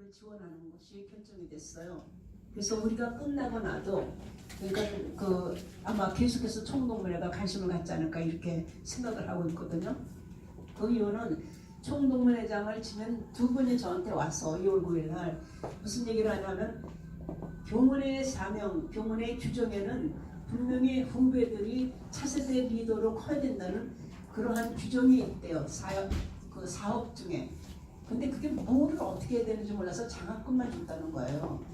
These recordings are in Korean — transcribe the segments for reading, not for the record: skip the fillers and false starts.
이거를 지원하는 것이 결정이 됐어요. 그래서 우리가 끝나고 나도 그러니까 아마 계속해서 총동문회가 관심을 갖지 않을까 이렇게 생각을 하고 있거든요. 그 이유는 총동문회장을 지낸 두 분이 저한테 와서 2월 9일 날 무슨 얘기를 하냐면 교문의 사명, 교문의 규정에는 분명히 후배들이 차세대 리더로 커야 된다는 그러한 규정이 있대요. 사업 중에. 근데 그게 뭐를 어떻게 해야 되는지 몰라서 장학금만 준다는 거예요.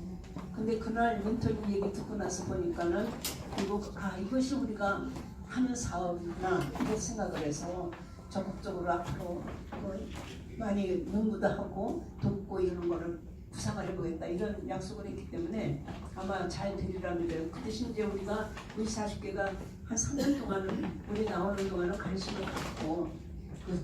근데 그날 멘토링 얘기 듣고 나서 보니까는 이것이 우리가 하는 사업이구나 이렇게 생각을 해서 적극적으로 앞으로 많이 농구도 하고 돕고 이러는 거를 구상을 해보겠다 이런 약속을 했기 때문에 아마 잘 되리라 믿어요. 그 대신 이제 우리가 우리 40개가 한 3년 동안은 우리 나오는 동안은 관심을 갖고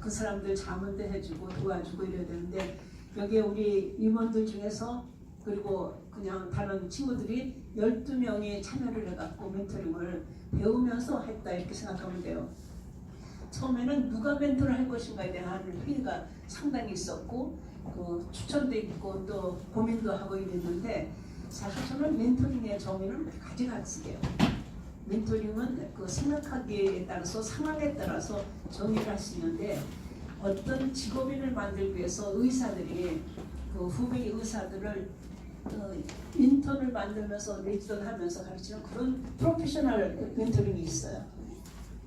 그 사람들 자문도 해주고 도와주고 이래야 되는데 여기에 우리 임원들 중에서 그리고 그냥 다른 친구들이 12명이 참여를 해갖고 멘토링을 배우면서 했다 이렇게 생각하면 돼요. 처음에는 누가 멘토를 할 것인가에 대한 회의가 상당히 있었고 추천도 있고 또 고민도 하고 이랬는데 사실 저는 멘토링의 정의는 가지가지예요. 멘토링은 생각하기에 따라서 상황에 따라서 정의를 할 수 있는데 어떤 직업인을 만들기 위해서 의사들이 후배 의사들을 인턴을 만들면서 레지던하면서 가르치는 그런 프로페셔널 멘토링이 있어요.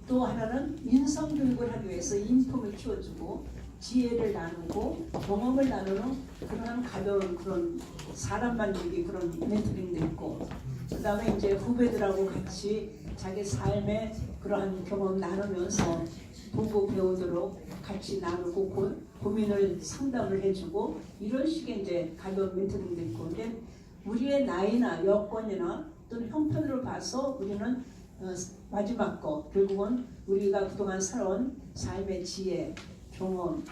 또 하나는 인성교육을 하기 위해서 인품을 키워주고 지혜를 나누고 경험을 나누는 그러한 가벼운 그런 사람 만들기 그런 멘토링도 있고 그 다음에 이제 후배들하고 같이 자기 삶의 그러한 경험 나누면서 보고 배우도록 같이 나누고 고민을 상담을 해주고 이런 식의 이제 가벼운 멘토링도 있고 근데 우리의 나이나 여건이나 또는 형편으로 봐서 우리는 마지막 거 결국은 우리가 그동안 살아온 삶의 지혜, 경험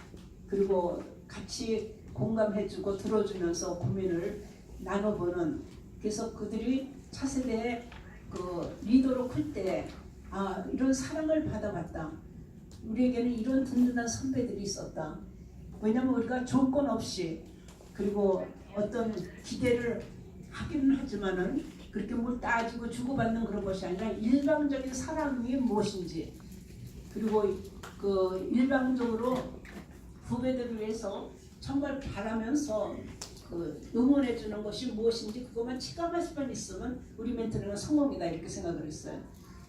그리고 같이 공감해주고 들어주면서 고민을 나눠보는 그래서 그들이 차세대의 리더로 클 때 이런 사랑을 받아봤다. 우리에게는 이런 든든한 선배들이 있었다. 왜냐하면 우리가 조건 없이 그리고 어떤 기대를 하기는 하지만은 그렇게 뭘 따지고 주고받는 그런 것이 아니라 일방적인 사랑이 무엇인지 그리고 일방적으로 후배들을 위해서 정말 바라면서 응원해 주는 것이 무엇인지 그것만 체감할 수만 있으면 우리 멘토링은 성공이다 이렇게 생각을 했어요.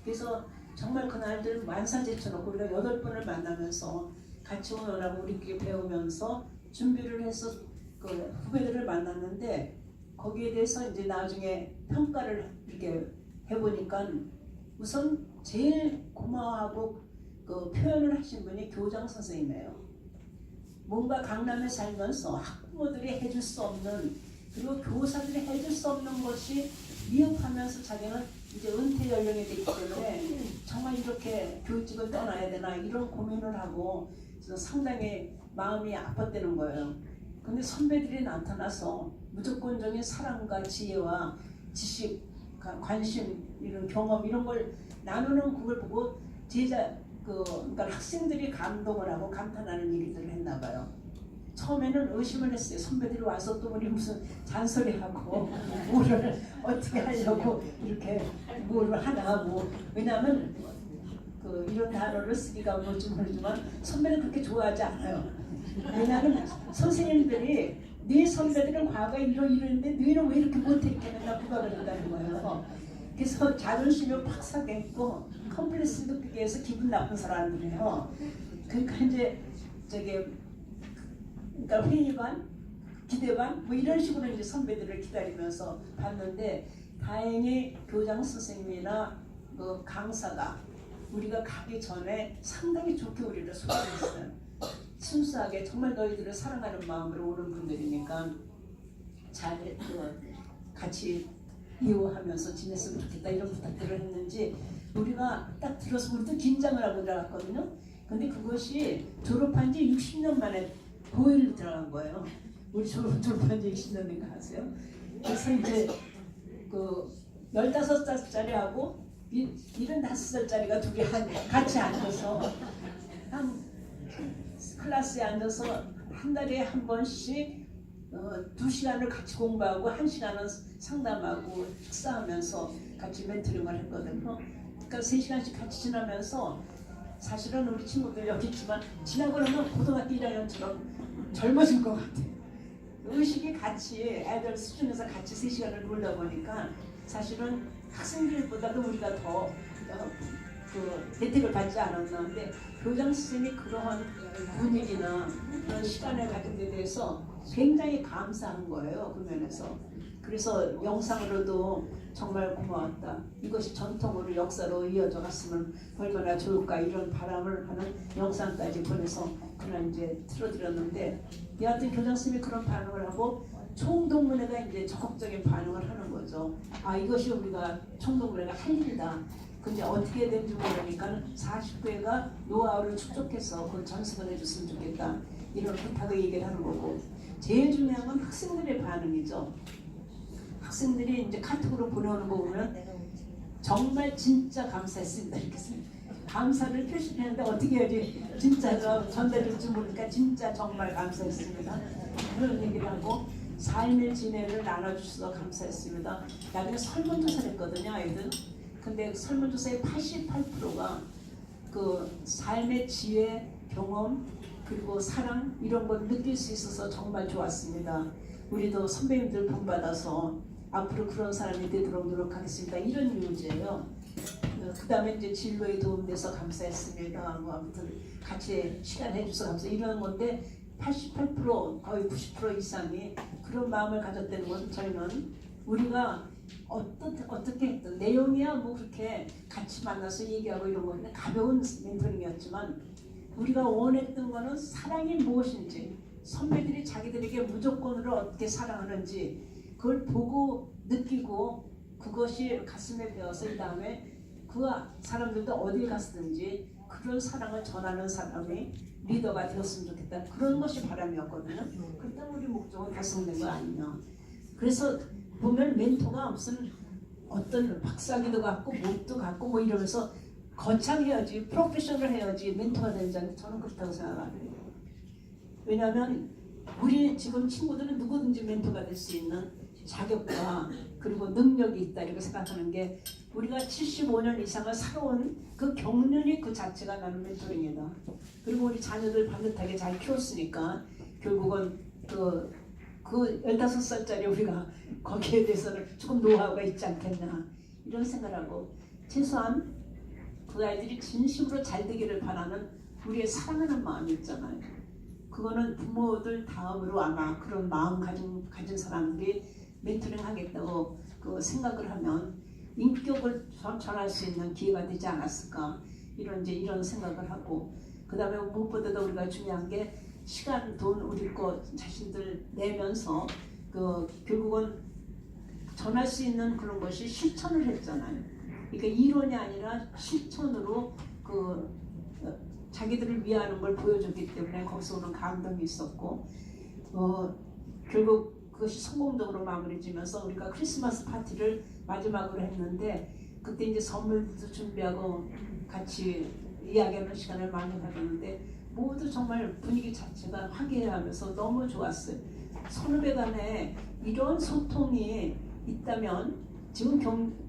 그래서 정말 그날들 만사제쳐놓고 우리가 8번을 만나면서 같이 응원하고 우리끼리 배우면서 준비를 해서 후배들을 만났는데 거기에 대해서 이제 나중에 평가를 이렇게 해보니까 우선 제일 고마워하고 표현을 하신 분이 교장 선생님이에요. 뭔가 강남에 살면서 학부모들이 해줄 수 없는 그리고 교사들이 해줄 수 없는 것이 미흡하면서 자기는 이제 은퇴 연령이 됐기 때문에 정말 이렇게 교육직을 떠나야 되나 이런 고민을 하고 상당히 마음이 아팠다는 거예요. 근데 선배들이 나타나서 무조건적인 사랑과 지혜와 지식, 관심, 이런 경험 이런 걸 나누는 그걸 보고 그러니까 학생들이 감동을 하고 감탄하는 얘기들을 했나 봐요. 처음에는 의심을 했어요. 선배들이 와서 또 우리 무슨 잔소리하고 뭐를 어떻게 하려고 이렇게 뭘 하나 왜냐하면 이런 단어를 쓰기가 뭔지 모르지만 선배는 그렇게 좋아하지 않아요. 왜냐하면 선생님들이 네 선배들은 과거에 이러는데 너희는 왜 이렇게 못했게 맨날 부각을 한다는 거예요. 그래서 자존심이 팍 사겠고 컴플렉스도 느끼게 해서 기분 나쁜 사람들이에요. 그러니까 이제 그러니까 회의 반, 기대 반 이런 식으로 이제 선배들을 기다리면서 봤는데 다행히 교장 선생님이나 강사가 우리가 가기 전에 상당히 좋게 우리를 소개했어요. 순수하게 정말 너희들을 사랑하는 마음으로 오는 분들이니까 잘 같이 이해하면서 지냈으면 좋겠다 이런 부탁들을 했는지 우리가 딱 들어서 우리도 긴장을 하고 들어갔거든요. 근데 그것이 졸업한 지 60년 만에 고일로 들어간 거예요. 우리 졸업한 지 60년 된 거 아세요? 그래서 이제 15살짜리하고 75살짜리가 둘이 같이 앉아서 한 클래스에 앉아서 한 달에 한 번씩 2시간을 같이 공부하고 1시간은 상담하고 식사하면서 같이 멘토링을 했거든요. 그러니까 3시간씩 같이 지나면서 사실은 우리 친구들 여기 있지만 지나고 나면 고등학교 1학년처럼 젊어진 것 같아요. 의식이 같이 애들 수준에서 같이 3시간을 놀다 보니까 사실은 학생들보다도 우리가 더 혜택을 받지 않았나. 근데 교장 선생님이 그러한 분위기나 그런 시간을 가진 데 대해서 굉장히 감사한 거예요. 그 면에서. 그래서 영상으로도 정말 고마웠다. 이것이 전통으로 역사로 이어져 갔으면 얼마나 좋을까, 이런 바람을 하는 영상까지 보내서 그날 이제 틀어드렸는데, 여하튼 교장 선생님이 그런 반응을 하고 총동문회가 이제 적극적인 반응을 하는 거죠. 아, 이것이 우리가 총동문회가 할 일이다. 근데 어떻게 된지 모르니까 49회가 노하우를 축적해서 그걸 전수를 해줬으면 좋겠다, 이런 부탁을 얘기를 하는 거고, 제일 중요한 건 학생들의 반응이죠. 학생들이 이제 카톡으로 보내오는 거 보면 정말 진짜 감사했습니다, 이렇게 감사를 표시했는데 어떻게 해야지 진짜가 전달될지 모르니까 진짜 정말 감사했습니다, 그런 얘기를 하고, 삶의 진해를 나눠주셔서 감사했습니다. 나중에 설문조사를 했거든요, 아이들. 근데 설문조사의 88%가 그 삶의 지혜, 경험, 그리고 사랑, 이런 걸 느낄 수 있어서 정말 좋았습니다. 우리도 선배님들 본받아서 앞으로 그런 사람이 되도록 노력하겠습니다, 이런 유지예요. 그 다음에 이제 진로에 도움돼서 감사했습니다. 뭐 아무튼 같이 시간 해줘서 감사, 이런 건데 88% 거의 90% 이상이 그런 마음을 가졌다는 건, 저희는 우리가 어떻게 했던 내용이야 뭐 그렇게 같이 만나서 얘기하고 이런 거는 가벼운 멘토링이었지만, 우리가 원했던 거는 사랑이 무엇인지, 선배들이 자기들에게 무조건으로 어떻게 사랑하는지 그걸 보고 느끼고 그것이 가슴에 배어서 이 다음에 그 사람들도 어딜 갔든지 그런 사랑을 전하는 사람이 리더가 되었으면 좋겠다, 그런 것이 바람이었거든요. 그때 우리 목적은 달성된 거 아니냐. 그래서 보면 멘토가 무슨 어떤 박사기도 갖고 못도 갖고 뭐 이러면서 거창해야지, 프로페셔널 해야지 멘토가 되지 않는, 저는 그렇다고 생각합니다. 왜냐하면 우리 지금 친구들은 누구든지 멘토가 될 수 있는 자격과 그리고 능력이 있다, 이렇게 생각하는 게, 우리가 75년 이상을 살아온 그 경륜이 그 자체가 나는 멘토링이다. 그리고 우리 자녀들 반듯하게 잘 키웠으니까 결국은 그 15살짜리 우리가 거기에 대해서는 조금 노하우가 있지 않겠나, 이런 생각을 하고, 최소한 그 아이들이 진심으로 잘 되기를 바라는 우리의 사랑하는 마음이 있잖아요. 그거는 부모들 다음으로 아마 그런 마음 가진 사람들이 멘토링 하겠다고 그 생각을 하면 인격을 전할 수 있는 기회가 되지 않았을까, 이런 생각을 하고, 그 다음에 무엇보다도 우리가 중요한 게 시간, 돈, 우리 거 자신들 내면서 결국은 전할 수 있는 그런 것이 실천을 했잖아요. 그러니까 이론이 아니라 실천으로 자기들을 위하는 걸 보여줬기 때문에 거기서 오는 감동이 있었고, 결국 그것이 성공적으로 마무리 지면서 우리가 크리스마스 파티를 마지막으로 했는데, 그때 이제 선물도 준비하고 같이 이야기하는 시간을 많이 가졌는데, 모두 정말 분위기 자체가 화기애애하면서 너무 좋았어요. 선후배 간에 이런 소통이 있다면, 지금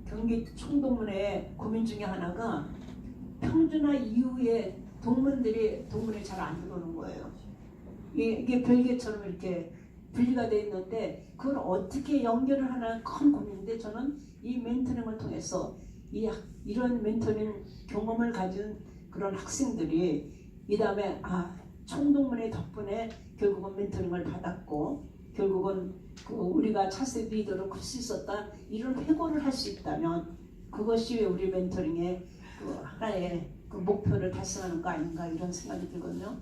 경기 총동문회 고민 중에 하나가 평준화 이후에 동문이 잘 안 들어오는 거예요. 이게 별개처럼 이렇게 분리가 돼 있는데 그걸 어떻게 연결을 하나 큰 고민인데, 저는 이 멘토링을 통해서 이런 멘토링 경험을 가진 그런 학생들이 이 다음에 총동문회 덕분에 결국은 멘토링을 받았고, 결국은 우리가 차세 리더로 클 수 있었다, 이런 회고를 할 수 있다면 그것이 우리 멘토링의 하나의 목표를 달성하는 거 아닌가, 이런 생각이 들거든요.